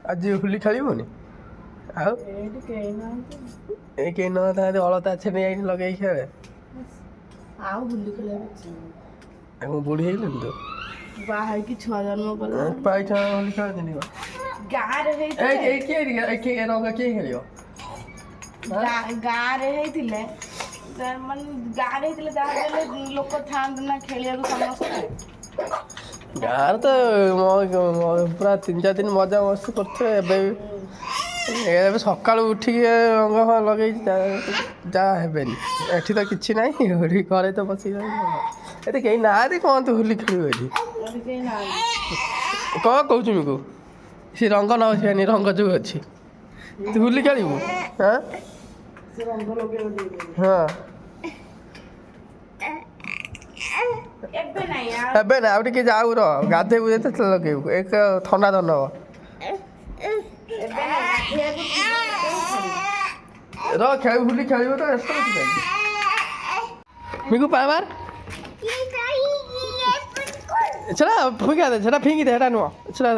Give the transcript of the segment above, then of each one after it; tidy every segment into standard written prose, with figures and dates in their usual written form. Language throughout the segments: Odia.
ଆଜି ହୋଲି ଖେଳିବୁନି? ଆଉ ଏ କେହି ନଥାନ୍ତି ଅଳତା ଛେନେଇ ଆଇନି ଲଗେଇ ଖେଳେ। ଆଉ ହୋଲି ଖେଳିବାକୁ ଇଚ୍ଛା ମୁଁ ବୁଢ଼ୀ ହେଇଗଲିଣି ତ। ବାହା ହେଇକି ଛୁଆ ଜନ୍ମ କଲା ପାଇଛ ହୋଲି ଖେଳନ୍ତିନି କଣ? ଗାଁରେ କିଏ ରଙ୍ଗ କିଏ ଖେଳିବ? ଗାଁରେ ହେଇଥିଲେ ମାନେ ଗାଁରେ ହେଇଥିଲେ ଯାହା ହେଲେ ଲୋକ ଥାଆନ୍ତି ନା ଖେଳିବାକୁ ସମସ୍ତେ। ଗାଁରେ ତ ପୁରା 3-4 ଦିନ ମଜା ମସ୍ତି କରୁଥିବେ। ଏବେ ସକାଳୁ ଉଠିକି ରଙ୍ଗ ଲଗେଇଛି ଯାହା ହେବେନି। ଏଠି ତ କିଛି ନାହିଁ ହୋଲି ଘରେ ତ ବସିକି ଏଠି କେହି ନାହାନ୍ତି କ'ଣ ତୁ ହୋଲି ଖେଳିବୁ ଏଠି? କ'ଣ କହୁଛୁ ମିକୁ? ସେ ରଙ୍ଗ ନ ଆସିବାନି ରଙ୍ଗ ଯେଉଁ ଅଛି ତୁ ହୋଲି ଖେଳିବୁ? ହଁ ହଁ ଏବେ ନା ଆଉ ଟିକେ ଯାଉ ର ଗାଧେଇବୁ ଯେତେ ଲଗେଇବୁ ଏକ ଥଣ୍ଡା ତ ନବ ର ଖେଳିବୁ ହୋଲି ଖେଳିବୁ ତ ମିକୁ ପାଇବାର ସେଟା ଫିଙ୍ଗା ଦେ ସେଟା ଫିଙ୍ଗି ଦେ ସେଟା ନୁହଁ ସେଟା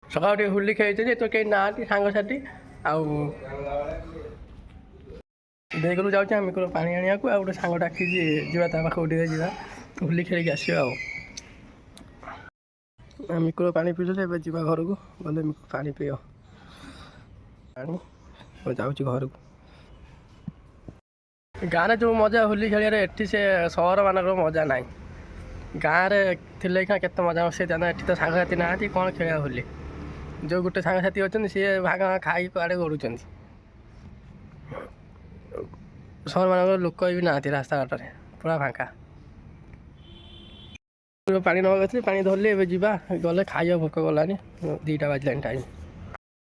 ସକାଳୁ ଟିକେ ହୋଲି ଖେଳିଛନ୍ତି ତ କେହି ନାହାନ୍ତି ସାଙ୍ଗସାଥି। ଆଉ ଦେଇକରୁ ଯାଉଛି ଆମେ ପାଣି ଆଣିବାକୁ ଆଉ ଗୋଟେ ସାଙ୍ଗ ଡାକିଛି ଯିବା ତା ପାଖକୁ ଟିକେ ଯିବା ହୋଲି ଖେଳିକି ଆସିବା। ଆଉ ମିକୁର ପାଣି ପିଇଲେ ଏବେ ଯିବା ଘରକୁ ଗଲେ ମିକୁ ପାଣି ପିଅ ପାଣି ଯାଉଛି ଘରକୁ। ଗାଁରେ ଯେଉଁ ମଜା ହୋଲି ଖେଳିବାରେ ଏଠି ସେ ସହରମାନଙ୍କର ମଜା ନାହିଁ। ଗାଁରେ ଥିଲେ କେତେ ମଜା ମସ୍ତି ହେଇଥାନ୍ତା। ଏଠି ତ ସାଙ୍ଗସାଥି ନାହାନ୍ତି କ'ଣ ଖେଳିବା ହୋଲି। ଯେଉଁ ଗୋଟେ ସାଙ୍ଗସାଥି ଅଛନ୍ତି ସିଏ ଭାଗ ଖାଇ କୁଆଡ଼େ ଗଡ଼ୁଛନ୍ତି। ସହରମାନଙ୍କର ଲୋକ ବି ନାହାନ୍ତି ରାସ୍ତାଘାଟରେ ପୁରା ଫାଙ୍କା। ପାଣି ନେବାକୁ ଆସିଲି ପାଣି ଧରିଲି ଏବେ ଯିବା ଗଲେ ଖାଇବା ଭୋକ ଗଲାନି 2ଟା ବାଜିଲାଣି ଟାଇମ୍।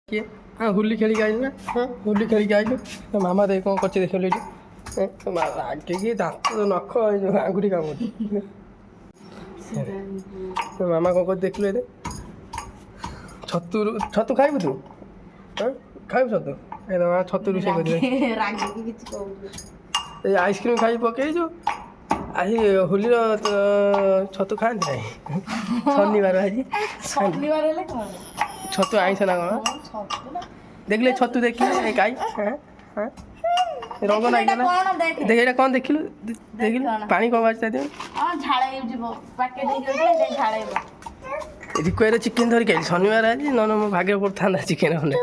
କିଏ ହଁ ହୋଲି ଖେଳିକି ଆଇଲୁ ନା? ହଁ ହୋଲି ଖେଳିକି ଆଇଲୁ ମାମା ଦେଇ କ'ଣ କରୁଛି ଦେଖିଲୁ ଏଇଠି ରାଗିକି ଦାନ୍ତ ନଖ ଆଙ୍ଗୁଠି କାମୁଛି। ମାମା କ'ଣ କରୁଛି ଦେଖିଲୁ ଏତେ ଛତୁ ଖାଇବୁ ତୁ? ହଁ ଖାଇବୁ ଛତୁ? ଏ ମା ଛତୁ ରୋଷେଇ କରିବେ ଏଇ ଆଇସ୍କ୍ରିମ୍ ଖାଇ ପକେଇଛୁ। ଆଜି ହୋଲିର ଛତୁ ଖାଆନ୍ତି ନାହିଁ ଶନିବାର ଆଜି ଛତୁ ଆଇଁଷ ନା କ'ଣ? ଦେଖିଲେ ଛତୁ ଦେଖିଲେ ଗାଈ ରଙ୍ଗ ଲାଗିଗଲା। ଦେଖ ଏଇଟା କ'ଣ ଦେଖିଲୁ ଦେଖିଲୁ ପାଣି କ'ଣ ବାଜିତା ଦିଅ ରିକ୍ୱାର ଚିକେନ୍ ଧରିକି ଆଇଲି ଶନିବାର ଆଜି ନହେଲେ ମୋ ଭାଗ୍ୟରେ ପଡ଼ିଥାନ୍ତା ଚିକେନ୍ ଖଣ୍ଡେ।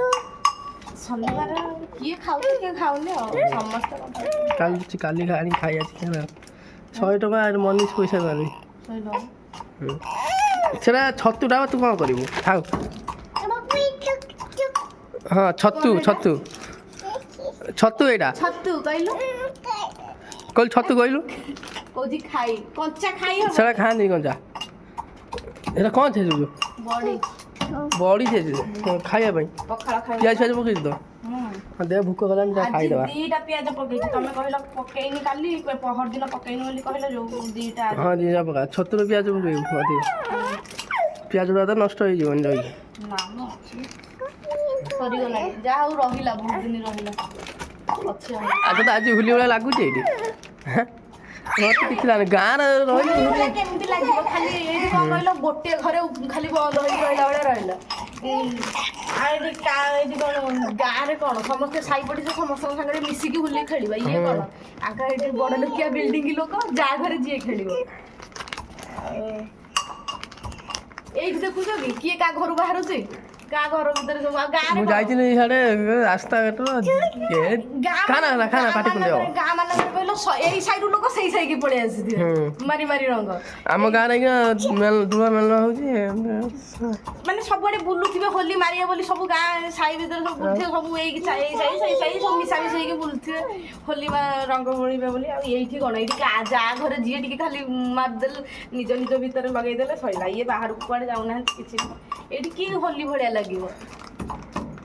କାଲି ଆଣି ଖାଇବା ଚିକେନ୍ 100 ଟଙ୍କା ମନିଷ ପଇସା ଦେବାନି ସେଟା ଛତୁଟା ତୁ କ'ଣ କରିବୁ ଖାଉ? ହଁ ଛତୁ ଏଇଟା କହିଲୁ ଛତୁ କହିଲୁ ସେଟା ଖାଆନ୍ତି କଞ୍ଚା ଏଇଟା କ'ଣ ଛେଚୁଛୁ? ବଡ଼ି ଛେଚୁଛୁ ଖାଇବା ପାଇଁ ପିଆଜ ଫିଆଜ ପକେଇଛୁ ତ? ଦେହ ଭୋକ କଲାନି ଖାଇଦେବା। ହଁ 2ଟା ପକା ଛତୁରେ ପିଆଜ ପକେଇବୁ ଅଧିକ ପିଆଜ ଗୁଡ଼ା ତ ନଷ୍ଟ ହେଇଯିବନି ରହିକି। ଆଚ୍ଛା ତ ଆଜି ହୋଲି ଭଳିଆ ଲାଗୁଛି ଏଇଠି ମତେ କିଛି ଲାଗୁନି ଗାଁରେ ରହିଲେ କେମିତି ଲାଗିବ ଖାଲି ଏଇଠି କ'ଣ କହିଲ ଗୋଟେ ଘରେ ଖାଲି ବନ୍ଦ ହେଇକି ରହିଲା ଭଳିଆ ରହିଲା। ଏଇଠି କ'ଣ ଗାଁରେ କ'ଣ ସମସ୍ତେ ସାଇ ପଡ଼ିଶା ସମସ୍ତଙ୍କ ସାଙ୍ଗରେ ମିଶିକି ହୋଲି ଖେଳିବା ଇଏ କ'ଣ ଆଗ ଏଇଠି ବଡ଼ ଲୋକିଆ ବିଲ୍ଡିଂ ଲୋକ ଯାହା ଘରେ ଯିଏ ଖେଳିବ। ଏଇଠି ଦେଖୁଛ କି କିଏ କାହା ଘରୁ ବାହାରୁଛି କାହା ଘର ଭିତରେ ସବୁ ମୁଁ ଯାଇଥିଲି ସିଆଡ଼େ ରାସ୍ତାଘାଟ ଖାନା ପାଟି କୁଣ୍ଡ ଗାଁ ମାନଙ୍କରେ କହିଲ ଏଇ ସାଇଡ୍ ଲୋକ ସେଇ ସାଇକି ପଳେଇ ଆସିଥିବେ ମାରି ରଙ୍ଗ। ଆମ ଗାଁରେ ଧୂଆ ମେଳନ ହେଉଛି ମାନେ ସବୁଆଡେ ବୁଲୁଥିବେ ହୋଲି ମାରିବେ ବୋଲି ସବୁ ଗାଁ ସାଇ ଭିତରେ ସବୁ ବୁଲୁଥିବେ ସବୁ ଏଇ ସାଇ ସବୁ ମିଶାମିଶି ହେଇକି ବୁଲୁଥିବେ ହୋଲି ରଙ୍ଗ ବୋଳିବେ ବୋଲି। ଆଉ ଏଇଠି କ'ଣ ଏଇଠି ଯାହା ଘରେ ଯିଏ ଟିକେ ଖାଲି ମାରିଦେଲେ ନିଜ ଭିତରେ ଲଗେଇଦେଲେ ସଇଲା ଇଏ ବାହାରକୁ କୁଆଡ଼େ ଯାଉନାହାନ୍ତି କିଛି ଏଇଠି କି ହୋଲି ଭଳିଆ ଲାଗିବ।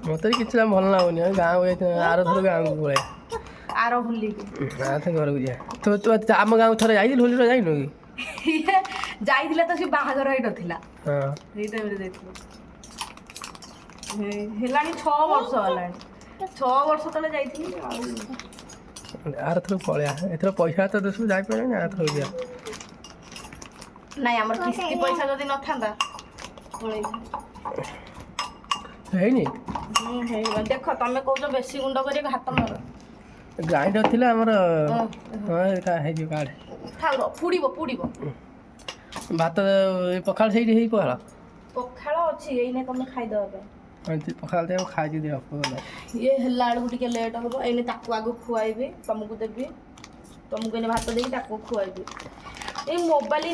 ମତେ ବି କିଛି ଭଲ ଲାଗୁନି ଗାଁକୁ ଆରଥର ଗାଁକୁ ପଳାଏ ଆର ହୋଲି ଘରକୁ ଯିବା ତୁ ଆମ ଗାଁକୁ ଥରେ ଯାଇଥିଲୁ ହୋଲିରେ ଯାଇନୁ କି? ଯାଇଥିଲା ତ ସେ ବାହାଘର ହେଇନଥିଲା ସେଇ ଟାଇମରେ ଯାଇଥିଲୁ ହେଲାଣି 6 ବର୍ଷ ହେଲାଣି 6 ବର୍ଷ ତଳେ ଯାଇଥିଲି ଆଉ ଆରଥର ପଳେଆ ଏଥର ପଇସା ତ ଦେଶକୁ ଯାଇପାରିବନି ଆରଥର ଯିବା। ନାଇଁ ଆମର କିସ୍ତି ପଇସା ଯଦି ନଥାନ୍ତା ପଳେଇଥାନ୍ତି। ହେଇନି ହେଇଗଲା ଦେଖ ତମେ କହୁଛ ବେଶୀ ଗୁଣ୍ଡ କରିବାକୁ ହାତ ମାର। ଗ୍ରାଇଣ୍ଡର ଥିଲା ଆମର ହେଇଯିବ କାର୍ଡ। ଥାଉ ପୁଡ଼ିବ ପୁଡ଼ିବ। ଭାତ ପଖାଳ ସେଇଠି ହେଇ ପଖାଳ ପଖାଳ ଅଛି ଏଇନେ ତମେ ଖାଇଦେବା ପାଇଁ। ପଖାଳ ଦେହ ଖାଇକି ଦେହ ଇଏ ହେଲା ବେଳକୁ ଟିକେ ଲେଟ୍ ହେବ ଏଇନେ ତାକୁ ଆଗ ଖୁଆଇବି ତମକୁ ଦେବି ତମକୁ ଏଇନେ ଭାତ ଦେଇକି ତାକୁ ଖୁଆଇବି। ଏଇ ମୋବାଇଲ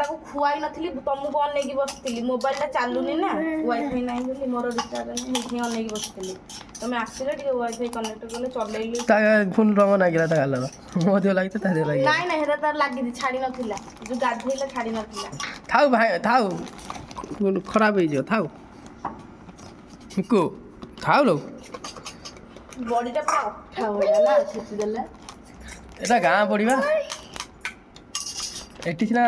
ତାକୁ ଖୁଆଇ ନଥିଲି ତମକୁ ଅନେଇକି ବସିଥିଲି ମୋବାଇଲଟା ଚାଲୁନି ନା ୱାଇଫାଇ ନାହିଁ ବୋଲି ମୋର ରିଚାର୍ଜ ନାହିଁ ସେଇଥିପାଇଁ ଅନେଇକି ବସିଥିଲି। ତମେ ଆସିଲେ ଟିକେ ୱାଇଫାଇ କନେକ୍ଟ କଲେ ଚଲେଇଲି ଫୋନ୍ ରଙ୍ଗ ଲାଗିଲା ତା ଗାଲ ମୋ ଦେହ ଲାଗିଛି ତା ଦେହ ଲାଗିଲା। ନାଇଁ ନାଇଁ ହେଟା ତାର ଲାଗିଛି ଛାଡ଼ି ନଥିଲା ଯୋଉ ଗାଧୋଇଲେ ଛାଡ଼ି ନଥିଲା। ଥାଉ ଭାଇ ଥାଉ ଖରାପ ହେଇଯିବ ଥାଉ ଥାଉ ଲୋ ବଡ଼ିଟା ପୁରା ଅଠା ଭଳିଆ ନା ଛେଚିଦେଲେ। ଏଟା ଗାଁ ପଡ଼ିବା ଏଠି ସିନା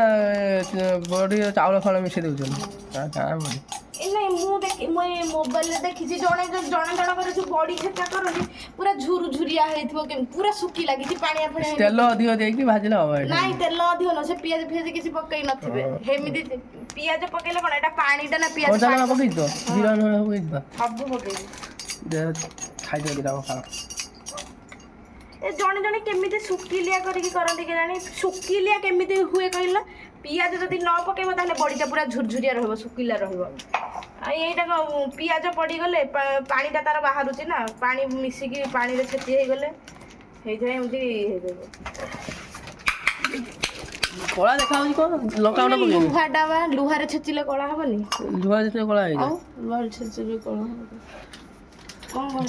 ବଡ଼ି ଚାଉଳ ଫଳ ମିଶେଇ ଦେଉଛନ୍ତି ଗାଁ ବଡ଼ି। ଏ ନାଇଁ ମୁଁ ଏଇ ମୋବାଇଲରେ ଦେଖିଛି ଜଣେ ଜଣଙ୍କର ଯୋଉ ବଡ଼ି ଛେଚା କରନ୍ତି ପୁରା ଝୁରୁଝୁରିଆ ହେଇଥିବ କେମିତି ପୁରା ଶୁଖି ଲାଗିଛି ପାଣିଆ ଫାଣିଆ ତେଲ ଅଧିକ ଦେଇକି ଭାଜିଲେ ହବ। ନାଇଁ ତେଲ ଅଧିକ ନୁହଁ ସେ ପିଆଜ ଫିଆଜ କିଛି ପକେଇ ନଥିବେ ସେମିତି ପିଆଜ ପକେଇଲେ କଣ ଏଟା ପାଣିଟା ନା ପିଆଜ କଞ୍ଚା ଲଙ୍କା ପକେଇଛି ତ ଜିରା ପକେଇଛି ତ ସବୁ ପକେଇବି। ଖାଇଦେବି ଦିଟା ପଖାଳ। ଏ ଜଣେ ଜଣେ କେମିତି ଶୁଖିଲିଆ କରିକି କରନ୍ତି କେଜାଣି ଶୁଖିଲିଆ କେମିତି ହୁଏ କହିଲ ପିଆଜ ଯଦି ନ ପକେଇବ ତାହେଲେ ବଡ଼ିଟା ପୁରା ଝୁରଝୁରିଆ ରହିବ ଶୁଖିଲା ରହିବ। ଆଉ ଏଇଟା ପିଆଜ ପଡ଼ିଗଲେ ପାଣିଟା ତାର ବାହାରୁଛି ନା ପାଣି ମିଶିକି ପାଣିରେ ଛେଚି ହେଇଗଲେ ହେଇଯାଏ ଏମିତି ହେଇଯିବ। କଳା ଦେଖାଯାଉଛି କଣ ଲଙ୍କା ଗୁଣ୍ଡ ପକେଇନି ଲୁହାଟା ବା ଲୁହାରେ ଛେଚିଲେ କଳା ହବନି ଲୁହା ଯେତେବେଳେ କଳା ହେଇଯିବ ଆଉ ଲୁହାରେ ଛେଚିଲେ କଳା ହବ।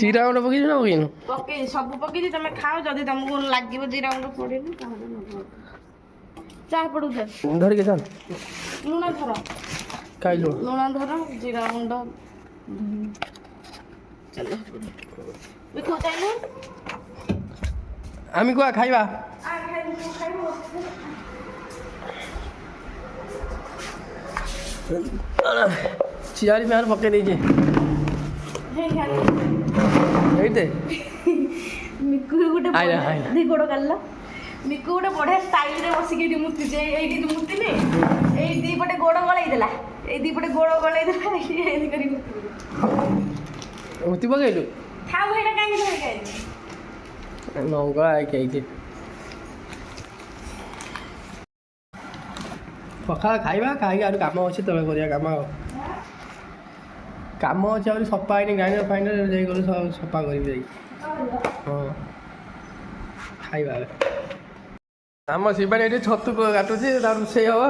ଜିରା ଗୁଣ୍ଡ ପକେଇଛୁ ନା ପକେଇନୁ? ପକେଇଛି ସବୁ ପକେଇଛି ତମେ ଖାଅ ଯଦି ତମକୁ ଲାଗିବ ଜିରା ଗୁଣ୍ଡ ପଡିନି ତାହେଲେ ଚାହା ପଡୁଛ ଧରିକି ଚାଲ ଲୁଣ ଧର ଖାଇ ଲୁଣ ଧର ଜିରା ଗୁଣ୍ଡ ଚାଲୁ ଆମେ କୁଆ ଖାଇବା ଚିଆରି ପ୍ୟାଣ୍ଟ ପକେଇ ଦେଇଛି ଏଇଟେ ମିକୁ ଗୋଟେ ଗୋଡ଼ କାଢିଲା ମିକୁ ଗୋଟେ ବଢିଆ ଷ୍ଟାଇଲରେ ବସିକି ଏଠି ମୁତିଛି ଏଇଠି ମୁତିନି ଏଇ ଦିପଟେ ଗୋଡ଼ ଗଳେଇ ଦେଲା ଏଇ ଦିପଟେ ଗୋଡ଼ ଗଳେଇ ଦେଲା ଏମିତି କରି ମୁତି ପକେଇଲୁ ଥାଉ ଏଇଟା କାହିଁକି ଧରିକି ଆଇଲି ନଙ୍ଗଳା ହେଇକି ପଖାଳ ଖାଇବା ଖାଇକି ଆହୁରି କାମ ଅଛି ତମେ କରିବା କାମ ଅଛି ଆହୁରି ସଫା ହେଇନି ଗ୍ରାଇଣ୍ଡର ଫାଇଣ୍ଡର ଯାଇଗଲେ ସଫା କରିବି ଯାଇକି ହଁ ଖାଇବା ଆମ ଶିବାନୀ ଏଠି ଛତୁ କାଟୁଛି ତାର ରୋଷେଇ ହବ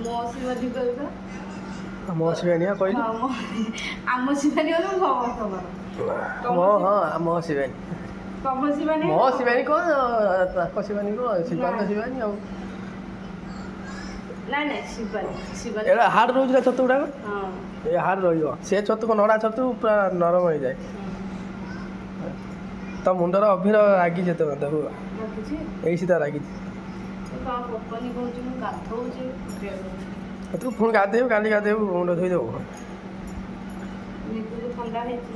ମୋ ଶିବାନୀ କହିବା ମୋ ଶିବାନୀ କହିଲି ଆମ ଶିବାନୀ ଗଲେ ହଁ ଆମ ଶିବାନୀ ତମ ଶିବାନୀ ମୋ ଶିବାନୀ କଣ ତାଙ୍କ ଶିବାନୀ କଣ ଶିବାନୀ ଶିବାନୀ ଆଉ ନାଇଁ ନାଇଁ ଶିବାନୀ ଏଇଟା ହାର୍ଡ଼ ରହୁଛି ନା ଛତୁ ଗୁଡ଼ାକ ହଁ ଏ ହାର୍ଡ଼ ରହିବ ସେ ଛତୁ ନଡ଼ା ଛତୁ ପୁରା ନରମ ହେଇଯାଏ ତ ମୁଣ୍ଡର ଅଭିର ରାଗିଛି ତ ଦେଖୁ ଏଇ ସିଧା ରାଗିଛି ତୁ ପୁଣି ଗାଧେଇବୁ କାଲି ଗାଧେଇବୁ ମୁଣ୍ଡ ଧୋଇଦେବୁ ଥଣ୍ଡା ହେଇଛି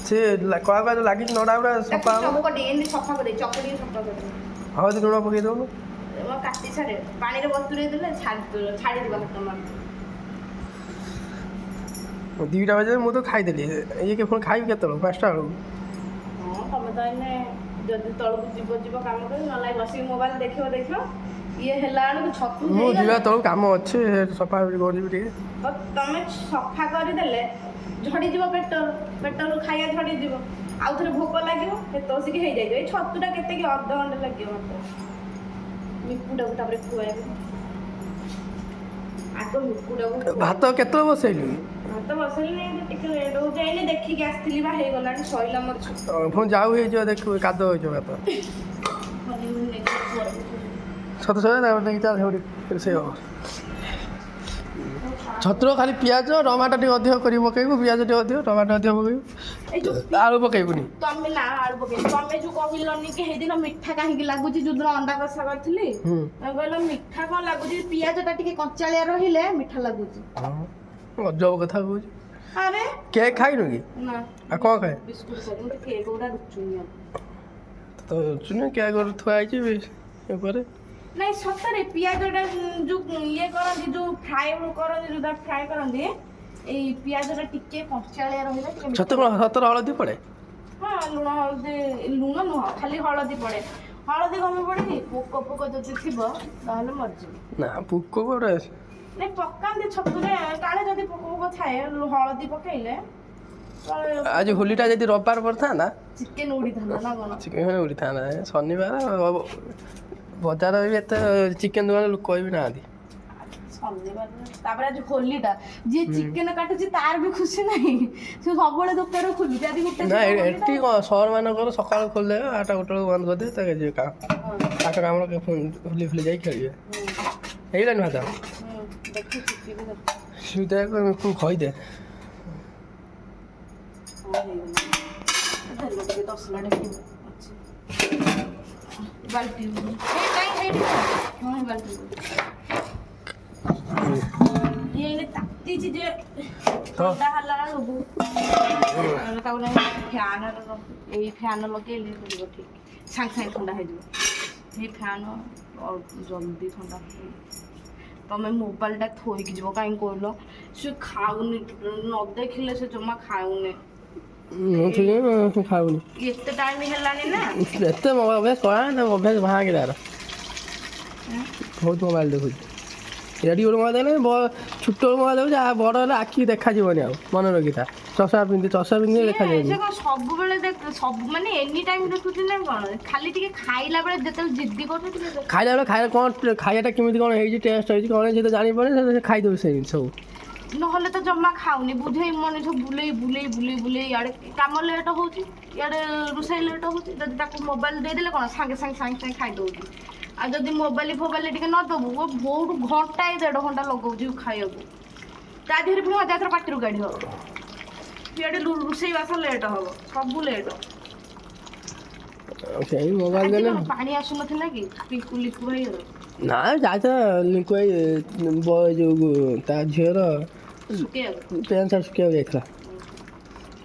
ସେ କଳା କଳା ଲାଗିଛି ନଡ଼ା ଗୁଡ଼ା ସଫା ହବ ସଫା କରି ଚକୁଡ଼ି ସଫା କରି ହଳଦୀ ଲୁଣ ପକେଇ ଦେଉନୁ କାଟି ଛାଡ଼େ ପାଣିରେ ବତୁରେଇ ଦେଲେ ଛାଡ଼ିଯିବ ହାତ ମାର 2ଟା ବାଜେ ମୁଁ ତ ଖାଇଦେଲି ଇଏ ପୁଣି ଖାଇବି କେତେବେଳେ 5ଟା ବେଳକୁ ହଁ ତମେ ତ ଏଇନେ ଯଦି ତଳକୁ ଯିବ କାମ କରି ନହେଲେ ବସିକି ମୋବାଇଲ ଦେଖିବ ଇଏ ହେଲା ବେଳକୁ ଛତୁ ମୁଁ ଯିବା ତଳକୁ କାମ ଅଛି ସଫା କରିବି ଟିକେ ତମେ ସଫା କରିଦେଲେ ଝଡ଼ିଯିବ ପେଟରୁ ଖାଇବା ଝଡ଼ିଯିବ ଆଉ ଥରେ ଭୋକ ଲାଗିବ କେତେ ବସିକି ହେଇଯାଇଯିବ ଏଇ ଛତୁଟା କେତେକି ଅଧଘଣ୍ଟେ ଲାଗିବ ମାତ୍ର ମିକୁଟାକୁ ତାପରେ ଖୁଆଇବ ଆଗ ମିକୁଟାକୁ ଭାତ କେତେବେଳେ ବସେଇଲୁ ଭାତ ବସେଇଲି ଟିକେ ଲେଟ୍ ହେଉଛି ଏଇନେ ଦେଖିକି ଆସିଥିଲି ବା ହେଇଗଲାଣି ସଇଲା ମୋର ପୁଣି ଯାଉ ହେଇଯିବ ଦେଖିବୁ କାଦ ହେଇଯିବ ଭାତ ଛତୁ ସରିଲା ତାପରେ ନେଇକି ଚାଲ ସେଠି ରୋଷେଇ ହବ ଛତୁର ଖାଲି ପିଆଜ ଟମାଟୋ ଟିକେ ଅଧିକ କରି ପକେଇବୁ, ପିଆଜ ଟିକେ ଅଧିକ ଟମାଟୋ ଅଧିକ ପକେଇବୁ, ଏଇ ଯୋଉ ଆଳୁ ପକେଇବୁନି। ତମେ ନା ଆଳୁ ପକେଇ ତମେ ଯୋଉ କହିଲନି କି ସେଇଦିନ ମିଠା କାହିଁକି ଲାଗୁଛି ଯୋଉଦିନ ଅଣ୍ଡା କଷା କରିଥିଲି ତମେ କହିଲ ମିଠା କଣ ଲାଗୁଛି ପିଆଜ ଟା ଟିକେ କଞ୍ଚାଳିଆ ରହିଲେ ମିଠା ଲାଗୁଛି। ଅଜବ କଥା କହୁଛି। ଆରେ କେକ୍ ଖାଇନୁ କି? ନା ଆଉ କ'ଣ ଖାଏ? ବିସ୍କୁଟ ଖାଇ ମତେ କେକ୍ ଗୁଡା ରୁଚୁନି ଆଉ। ତ ଚୁନି କେକ୍ ଥୁଆ ହେଇଛି ଉପରେ। ନାଇଁ ସତରେ ପିଆଜ ଟା ଯୋଉ ଇଏ କରନ୍ତି ଯୋଉ ଫ୍ରାଏ କରନ୍ତି ଯୋଉଟା ଫ୍ରାଏ କରନ୍ତି ଏଇ ପିଆଜ ଟା ଟିକେ କଞ୍ଚାଳିଆ ରହିଲେ ଟିକେ ମିଠା ଛତୁ କ'ଣ ସତରେ ହଳଦୀ ପଡ଼େ? ହଁ ଲୁଣ ହଳଦୀ ଲୁଣ ନୁହଁ ଖାଲି ହଳଦୀ ପଡେ। ହଳଦୀ କଣ ପଡେ କି ପୋକ ଫୋକ ଯଦି ଥିବ ତାହେଲେ ମରିଯିବ। ନା ପୋକ ଗୋଟେ ନାଇଁ ପକାନ୍ତି ଛତୁରେ କାଳେ ଯଦି ପୋକ ଫୋକ ଥାଏ ହଳଦୀ ପକେଇଲେ ଆଜି ହୋଲିଟା ଯଦି ରବିବାର ପଡ଼ିଥାନ୍ତା ଚିକେନ ଉଡ଼ିଥାନ୍ତା ନା କଣ? ଚିକେନ ଉଡ଼ିଥାନ୍ତା। ଶନିବାର ବଜାରରେ ବି ଏତେ ଚିକେନ ଦୋକାନ ଲୋକ ବି ନାହାନ୍ତି। ଶନିବାର ତାପରେ ଆଜି ହୋଲିଟା ଯିଏ ଚିକେନ କାଟୁଛି ତାର ବି ଖୁସି ନାହିଁ। ସେ ସବୁବେଳେ ଦୋକାନ ଖୋଲୁଛି ଆଜି ଗୋଟେ ନା ଏଠି କ'ଣ ସହର ମାନଙ୍କର ସକାଳୁ ଖୋଲିଦେବେ 8ଟା 9ଟା ବେଳକୁ ବନ୍ଦ କରିଦେବେ ତାকে ଯିବେ ତାଙ୍କ କାମର ହୋଲି ଫୁଲି ଯାଇ ଖେଳିବେ। ହେଇଗଲାଣି ଭାତ ସୁବିଧା କହିଦେ ବାଲ୍ଟି ତାତିଛି ଯେ ଥଣ୍ଡା ହେଲା ବେଳକୁ ତାକୁ ଫ୍ୟାନ୍ ଏଇ ଫ୍ୟାନ୍ ଲଗେଇଲେ ପଡ଼ିବ ଠିକ୍ ସାଙ୍ଗେ ସାଙ୍ଗେ ଥଣ୍ଡା ହେଇଯିବ। ଏଇ ଫ୍ୟାନ୍ ଜଲ୍ଦି ଥଣ୍ଡା ହେଇଯିବ। ତମେ ମୋବାଇଲଟା ଥୋଇକି ଯିବ କାହିଁକି କହିଲ ସେ ଖାଉନି ନ ଦେଖିଲେ ସେ ଜମା ଖାଉନି। ଖାଉନି ଏତେ ଟାଇମ୍ ହେଲାଣି ନା ଏତେ ଅଭ୍ୟାସ କରା ଅଭ୍ୟାସ ଭାଙ୍ଗି ତାର ବହୁତ ମୋବାଇଲ ଦେଖୁଛି। ଏଠି ଗୋଟେ ମୋବାଇଲ ଦେଲେ ଛୋଟ ମୋବାଇଲ ଦେଉଛି ଆଉ ବଡ଼ ହେଲେ ଆଖି ଦେଖାଯିବନି ଆଉ ମନେ ରଖିଥା। ଚଷମା ପିନ୍ଧି ଦେଖାଯିବନି। ସେ କଣ ସବୁବେଳେ ସବୁ ମାନେ ଏନି ଟାଇମ୍ ଦେଖୁଛି ନା କଣ ଖାଲି ଟିକେ ଖାଇଲା ବେଳେ ଯେତେବେଳେ ଜିଦ୍ଦି କରୁଛି ଟିକେ ଖାଇଲା ବେଳେ କ'ଣ ଖାଇବାଟା କେମିତି କ'ଣ ହେଇଛି ଟେଷ୍ଟ ହେଇଛି କ'ଣ ହେଇଛି ତ ଜାଣିପାରୁନି ସେ ଖାଇଦେବୁ ସେ ସବୁ। ନହେଲେ ତ ଜମା ଖାଉନି ବୁଝେଇ ମଣିଷ ବୁଲେଇ ବୁଲେଇ ବୁଲେଇ ବୁଲେଇ ଇଆଡ଼େ କାମ ଲେଟ୍ ହେଉଛି ଇଆଡ଼େ ରୋଷେଇ ଲେଟ୍ ହେଉଛି ଯଦି ତାକୁ ମୋବାଇଲ ଦେଇଦେଲେ କ'ଣ ସାଙ୍ଗେ ସାଙ୍ଗେ ଖାଇଦେଉଛି। ଆଉ ଯଦି ମୋବାଇଲ ଫୋବାଇଲ ଟିକେ ନ ଦେବୁ ବହୁତ ଘଣ୍ଟାଏ 1.5 ଘଣ୍ଟା ଲଗାଉଛି ଖାଇବାକୁ ତା ଦେହରେ ପୁଣି ହଜାର ଥର ପାଟିରୁ କାଢ଼ିବ ଇଆଡ଼େ ରୋଷେଇ ବାସ ଲେଟ୍ ହେବ ସବୁ ଲେଟ୍। ସେଇ ମୋବାଇଲ ଦେଲେ ପାଣି ଆସୁନଥିଲା କି ପିଙ୍କୁ ଲିକୁ ଭାଇ ନା ଯାଇଥିଲା ଲିଙ୍କୁ ଭାଇ ଯୋଉ ତା ଝିଅର ପ୍ୟାଣ୍ଟ ସାର୍ଟ ଶୁଖିବାକୁ ଯାଇଥିଲା।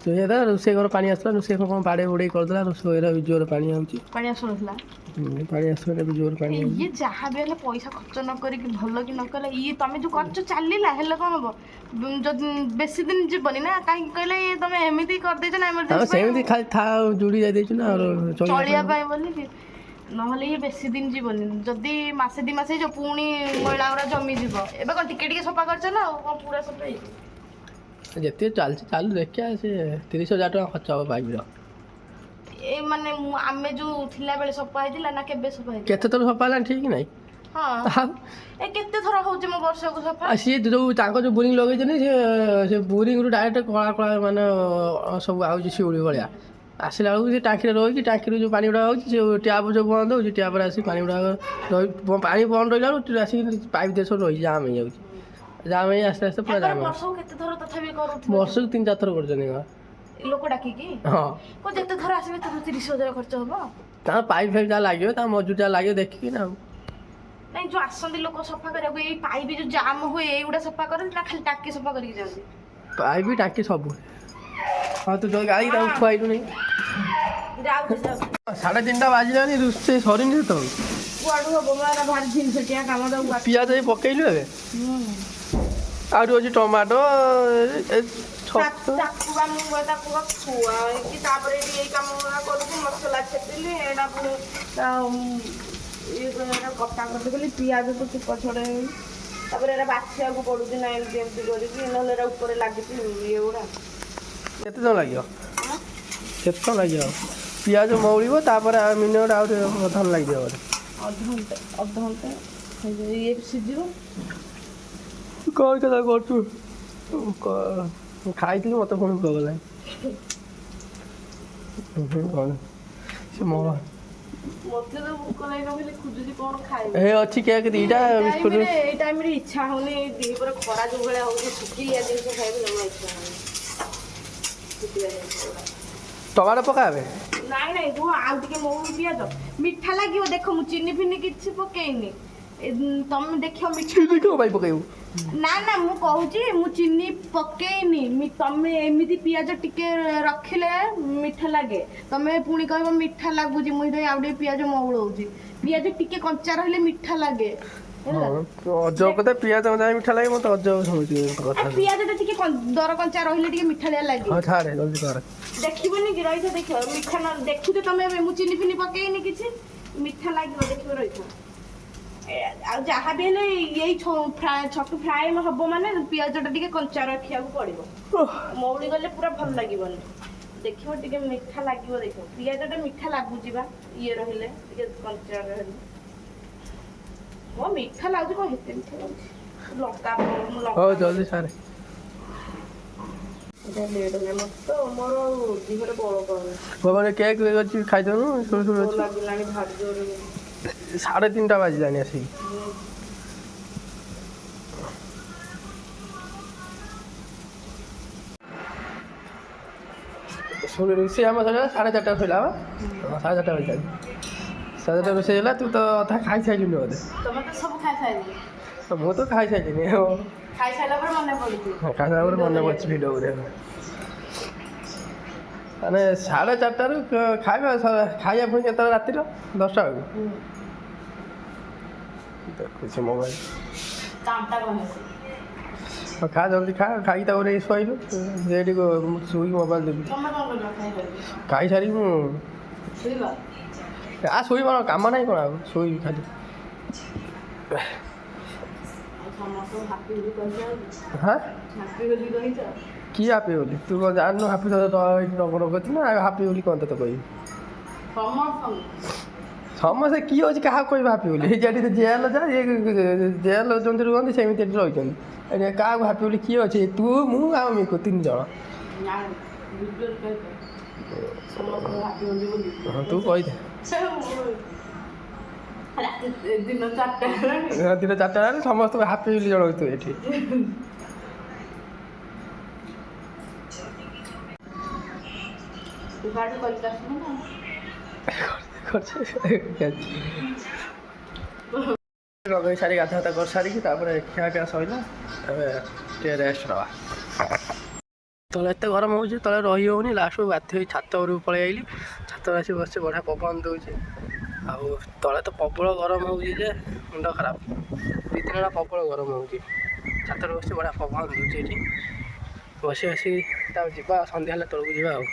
ଶୁଖିଯାଇଥିଲା ରୋଷେଇ ଘର ପାଣି ଆସିଥିଲା ରୋଷେଇ ଘର କ'ଣ ବାଡ଼େଇ ବୁଡ଼େଇ କରିଦେଲା ରୋଷେଇ ଘର ଜୋର ପାଣି ଆସୁଛି ପାଣି ଆସୁନଥିଲା ପାଣି ଆସିଥିଲା ଏବେ ଜୋର ପାଣି ଇଏ ଯାହା ବି ହେଲେ ପଇସା ଖର୍ଚ୍ଚ ନ କରିକି ଭଲ କି ନ କଲେ ଇଏ ତମେ ଯୋଉ ଖର୍ଚ୍ଚ ଚାଲିଲା ହେଲେ କ'ଣ ହବ ଯଦି ବେଶୀ ଦିନ ଯିବନି ନା କାହିଁକି କହିଲେ ଇଏ ତମେ ଏମିତି କରିଦେଇଛ ନା ସେମିତି ଖାଲି ଯୋଡ଼ି ଯାଇଦେଇଛୁ ନା ଚଳିବା ପାଇଁ ବୋଲିକି ନହେଲେ ଇଏ ବେଶୀ ଦିନ ଯିବନି ଯଦି ମାସେ 2 ମାସ ହେଇଯିବ ପୁଣି ମଇଳା ଗୁଡ଼ା ଜମିଯିବ। ଏବେ କ'ଣ ଟିକେ ଟିକେ ସଫା କରିଛ ନା ଆଉ କ'ଣ ପୁରା ସଫା ହେଇଛି ଯେତିକି ଚାଲିଛି ଚାଲୁ ଦେଖିବା ସେ 30,000 ଟଙ୍କା ଖର୍ଚ୍ଚ ହେବ ପାଇପର। ଏ ମାନେ ଆମେ ଯୋଉ ଥିଲାବେଳେ ସଫା ହେଇଥିଲା ନା କେବେ ସଫା ହେଇଥିଲା କେତେ ଥର ସଫା ହେଲାଣି ଠିକ୍ ନାହିଁ। ହଁ ଏ କେତେ ଥର ହେଉଛି ମୋ ବର୍ଷକୁ ସଫା ସିଏ ଯୋଉ ତାଙ୍କ ଯୋଉ ବୋରିଂ ଲଗେଇଛନ୍ତି ସେ ବୋରିଂରୁ ଡାଇରେକ୍ଟ କଳା କଳା ମାନେ ସବୁ ଆଉଛି ଶିଉଳି ଭଳିଆ ଆସିଲା ବେଳକୁ ସେ ଟାଙ୍କିରେ ରହିକି ଟାଙ୍କିରୁ ଯୋଉ ପାଣି ଗୁଡ଼ାକ ହେଉଛି ସେ ଟ୍ୟାପ୍ ଯୋଉ ବନ୍ଦ ହେଉଛି ଟ୍ୟାପ୍ରେ ଆସିକି ପାଣି ଗୁଡ଼ାକ ପାଣି ବନ୍ଦ ରହିଲା ବେଳକୁ ଆସିକି ପାଇପ୍ ଦେଶ ସବୁ ରହି ଜାମ୍ ହେଇଯାଉଛି ଜାମ୍ ହେଇ ଆସ୍ତେ ଆସ୍ତେ ପୁରା ଜାମ୍ ବର୍ଷକୁ କେତେ ଥର ତଥାପି କରୁଥିବ ବର୍ଷକୁ 3-4 ଥର କରୁଛନ୍ତି ଲୋକ ଡାକିକି ହଁ ଯେତେ ଥର ଆସିବେ ତାର 30,000 ଖର୍ଚ୍ଚ ହବ। ତାଙ୍କ ପାଇପ୍ ଫାଇପ୍ ଯାହା ଲାଗିବ ତାଙ୍କ ମଜୁରୀ ଯାହା ଲାଗିବ ଦେଖିକି ନା ନାଇଁ ଯୋଉ ଆସନ୍ତି ଲୋକ ସଫା କରିବାକୁ ଏଇ ପାଇପ୍ ଯୋଉ ଜାମ୍ ହୁଏ ଏଇଗୁଡ଼ା ସଫା କରନ୍ତି ନା ଖାଲି ଟାଙ୍କି ସଫା କରିକି ଯାଆନ୍ତି ପାଇପ୍ ଟାଙ୍କି ସବୁ। ହଁ ତୁ ଯୋଉ ଗାଈ ତାକୁ ଖୁଆଇଲୁ ନାହିଁ 3:30 ବାଜିଲାଣି ରୋଷେଇ ସରିନି ସେତେବେଳେ କୁଆଡ଼ୁ ହବ ଭାରି ଜିନିଷଟିଆ କାମ ତାକୁ ପିଆଜ ପକେଇଲୁ ଏବେ ଆହୁରି ଅଛି ଟମାଟୋ ତାକୁ ଖୁଆଇକି ତାପରେ ଏଇ କାମ କରୁଛି ମସଲା ଛେଚିଲି ଏଇଟା ପୁଣି କଟା କରିଦେଲି ବୋଲି ପିଆଜ ତ ଚୁପ ଛଡ଼େଇ ତାପରେ ଏଇଟା ବାଛିବାକୁ ପଡ଼ୁଛି ନା ଏମିତି ଏମିତି କରିକି ନହେଲେ ଏଇଟା ଉପରେ ଲାଗିଛି ଇଏ ଗୁଡ଼ା କେତେ ଟଙ୍କା ଲାଗିବ କେତେ ଟଙ୍କା ଲାଗିବ ପିଆଜ ମଉଳିବ ତାପରେ ମିନିମମ୍ ଆହୁରି ଅଧଘଣ୍ଟା ଲାଗିବ ଅଧଘଣ୍ଟା ଇଏ ସିଝିବ କ'ଣ କଥା କରୁଛୁ ଖାଇଥିଲି ମୋତେ ପୁଣି ଭୋକ ଗଲାଣି ସେ ମତେ ତ ଭୋକ ଲାଗିଲା ବୋଲି ଖୋଜୁଛି କ'ଣ ଖାଇବି। ଏ ଅଛି କେକ୍ ଦୁଇଟା ବିସ୍କୁଟ। ଏଇ ଟାଇମରେ ଇଚ୍ଛା ହଉନି, ଦିପରେ ଖରା ଯୋଉ ଭଳିଆ ହଉଛି ଶୁଖିଲିଆ ଜିନିଷ ଖାଇବି ଜମା ଇଚ୍ଛା ହଉନି। ଶୁଖିଲିଆ ଜିନିଷ ଗୁଡା। ଟମାଟୋ ପକାବେ? ନାଇଁ ନାଇଁ ରୁହ, ଆଉ ଟିକେ ମହୁ ପିଆଜ ମିଠା ଲାଗିବ। ଦେଖ ମୁଁ ଚିନି ଫିନି କିଛି ପକେଇନି, ତମେ ଦେଖିବ ମିଠା। ଚିନି କ'ଣ ପାଇଁ ପକେଇବୁ? ନା ନା ମୁଁ କହୁଛି ମୁଁ ଚିନି ପକେଇନି। ତମେ ଏମିତି ପିଆଜ ଟିକେ ରଖିଲେ ମିଠା ଲାଗେ। ତମେ ପୁଣି କହିବ ମିଠା ଲାଗୁଛି, ମୁଁ ସେଥିପାଇଁ ଆଉ ଟିକେ ପିଆଜ ମଉଳଉଛି। ପିଆଜ ଟିକେ କଞ୍ଚା ରହିଲେ ମିଠା ଲାଗେ ହେଲା। ଅଜବ କଥା, ପିଆଜ ଯାଇ ମିଠା ଲାଗେ। ମତେ ଅଜବ ଶୁଣୁଛି କଥା। ପିଆଜ ଟା ଟିକେ ଦର କଞ୍ଚା ରହିଲେ ଟିକେ ମିଠାଳିଆ ଲାଗେ। ହଁ ଛାଡ଼େ, ଜଲ୍ଦି କର। ଦେଖିବନି କି ରହିଛ, ଦେଖିବ ମିଠା ନ ଦେଖୁଛ ତମେ। ମୁଁ ଚିନି ଫିନି ପକେଇନି କିଛି, ମିଠା ଲାଗିବ ଦେଖିବ ରହିଛ। ଆଉ ଯାହା ବି ହେଲେ ଏଇ ଛତୁ ଫ୍ରାଏ ହବ ମାନେ ପିଆଜ ଟା ଟିକେ କଞ୍ଚା ରଖିବାକୁ ପଡିବ। ମଉଳି ଗଲେ ପୁରା ଭଲ ଲାଗିବନି। ଦେଖିବ ଟିକେ ମିଠା ଲାଗିବ। ଦେଖିବ ପିଆଜ ଟା ମିଠା ଲାଗୁଛି ବା, ଇଏ ରହିଲେ ଟିକେ କଞ୍ଚା ରହିଲେ। ମୋ ମିଠା ଲାଗୁଛି କ'ଣ ହେତେ ମିଠା ଲାଗୁଛି। ଲଙ୍କା ହଉ ଜଲ୍ଦି ସାରେ। ଲେଟ୍ ହେଲା ମତେ ତ, ମୋର ଦିହରେ ବଳ କରୁନି। ଭଗବାନ କେକ୍ ଅଛି ଖାଇଦେଉନୁ। ଶୁଣୁ ଶୁଣୁ ଅଛି। ଲାଗିଲାଣି ଭାରି ଜୋରେ। 3:30 ବାଜିଲାଣି ଆସିକି। ଶୁଣୁ ରୋଷେଇ ଆମ ସରିଲା 4:30 ଶୋଇଲା ବା। 4:30 ବାଜିଲାଣି। 4:30 ରୋଷେଇ ହେଲା। ତୁ ତ ଅଧା ଖାଇସାରିଲୁନି ବୋଧେ। ତମେ ତ ସବୁ ଖାଇସାରିଲି। ମୁଁ ତ ଖାଇସାରିଲିନି। ଖାଇସାରିଲା ପରେ ମନେ ପଡୁଛି। ଖାଇସାରିଲା ପରେ ମନେ ପଡୁଛି ଭିଡ଼ିଓ ଦେଖିବାକୁ। ମାନେ 4:30ରୁ ଖାଇବା ପୁଣି କେତେବେଳେ? ରାତିର 10ଟା ବେଳକୁ। ଦେଖୁଛି ମୋବାଇଲ। କାମଟା କ'ଣ? ଖା ଜଲ୍ଦି ଖା, ଖାଇକି ତାପରେ ଶୋଇଲୁ। ସେଇଠି ଶୋଇକି ମୋବାଇଲ ଦେଖୁଛି। ତମେ କ'ଣ କରିବ ଖାଇସାରିଲି? ଖାଇସାରିକି ମୁଁ ଶୋଇବ? ଶୋଇବ, କାମ ନାହିଁ କ'ଣ ଆଉ, ଶୋଇବି ଖାଲି। ସମସ୍ତଙ୍କୁ ହାପି ବୋଲି କହିଛ? ହାଁ ହାପି ବୋଲି କହିଛ? କି ହାପି ବୋଲି? ତୁ କ'ଣ ଜାଣିନୁ? ହାପି ତ ନଗର କରିଛୁ ନା ହାପି ବୋଲି କ'ଣ ତତେ କହିବି? ସମସ୍ତେ କିଏ ଅଛି କାହାକୁ କହିବା ହାପି ବୋଲି? ଯେଠି ଜେଲ୍ ଯା, ଜେଲ୍ ଯେମିତି ରୁହନ୍ତି ସେମିତି ଏଠି ରହିଛନ୍ତି। ଏଠି କାହାକୁ ହାପି ବୋଲି କିଏ ଅଛି? ତୁ, ମୁଁ ଆଉ ମିକୁ 3 ଜଣ। ହଁ ତୁ କହିଦେ। ଦିନ 4ଟା ହେଲାଣି। ଦିନ 4ଟା ହେଲାଣି, ସମସ୍ତଙ୍କୁ ହାପି ବୋଲି ଜଣଉଛୁ ତୁ ଏଠି। ଲଗେଇ ସାରି ଗାଧା କରିସାରିକି ତାପରେ ଖିଆପିଆ ସରିଲା। ଏବେ ଟିକେ ରେଷ୍ଟ ନେବା। ତଳେ ଏତେ ଗରମ ହେଉଛି, ତଳେ ରହି ହେଉନି। ଲାଷ୍ଟକୁ ବାଧ୍ୟ ହୋଇ ଛାତ ଉପରକୁ ପଳେଇ ଆଇଲି। ଛାତରେ ଆସି ବସି ବଢ଼ିଆ ପବନ ଦେଉଛି। ଆଉ ତଳେ ତ ପ୍ରବଳ ଗରମ ହେଉଛି ଯେ ମୁଣ୍ଡ ଖରାପ। 2 ଦିନ ହେଲା ପ୍ରବଳ ଗରମ ହେଉଛି। ଛାତରେ ବସି ବଢ଼ିଆ ପବନ ଦେଉଛି ଏଠି। ବସି ବସି ତାକୁ ଯିବା, ସନ୍ଧ୍ୟା ହେଲେ ତଳକୁ ଯିବା ଆଉ।